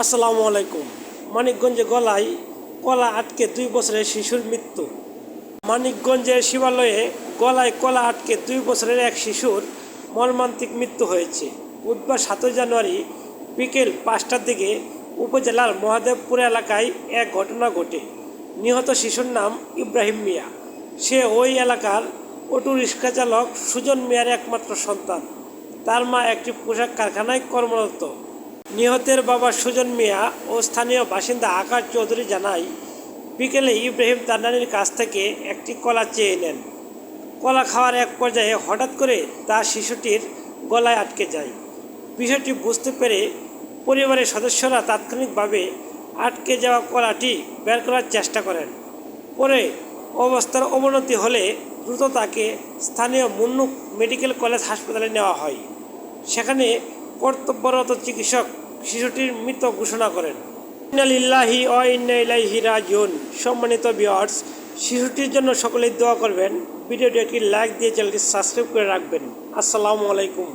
আসসালামু আলাইকুম। মানিকগঞ্জে গলায় কলা আটকে 2 বছরের শিশুর মৃত্যু। মানিকগঞ্জের শিবালয়ে গলায় কলা আটকে 2 বছরের এক শিশুর মর্মান্তিক মৃত্যু হয়েছে। বুধবার 7 জানুয়ারি বিকেল 5টার দিকে উপজেলার মহাদেবপুর এলাকায় এক ঘটনা ঘটে। নিহত শিশুর নাম ইব্রাহিম মিয়া। সে ওই এলাকার অটো রিক্সা চালক সুজন মিয়ার একমাত্র সন্তান। তার মা একটি পোশাক কারখানায় কর্মরত। নিহতের বাবা সুজন মিয়া ও স্থানীয় বাসিন্দা আকাশ চৌধুরী জানায়, বিকেলে ইব্রাহিম তার নানির কাছ থেকে একটি কলা চেয়ে নেন। কলা খাওয়ার এক পর্যায়ে হঠাৎ করে তা শিশুটির গলায় আটকে যায়। বিষয়টি বুঝতে পেরে পরিবারের সদস্যরা তাৎক্ষণিকভাবে আটকে যাওয়া কলাটি বের করার চেষ্টা করেন। পরে অবস্থার অবনতি হলে দ্রুত তাকে স্থানীয় মুন্নুক মেডিকেল কলেজ হাসপাতালে নেওয়া হয়। সেখানে কর্তব্যরত চিকিৎসক শিশুটির মৃত ঘোষণা করেন। ইন্না লিল্লাহি ওয়া ইন্না ইলাইহি রাজিউন। সম্মানিত ভিউয়ার্স, শিশুটির জন্য সকলেই দোয়া করবেন। ভিডিওটি একটি লাইক দিয়ে চ্যানেলটি সাবস্ক্রাইব করে রাখবেন। আসসালামু আলাইকুম।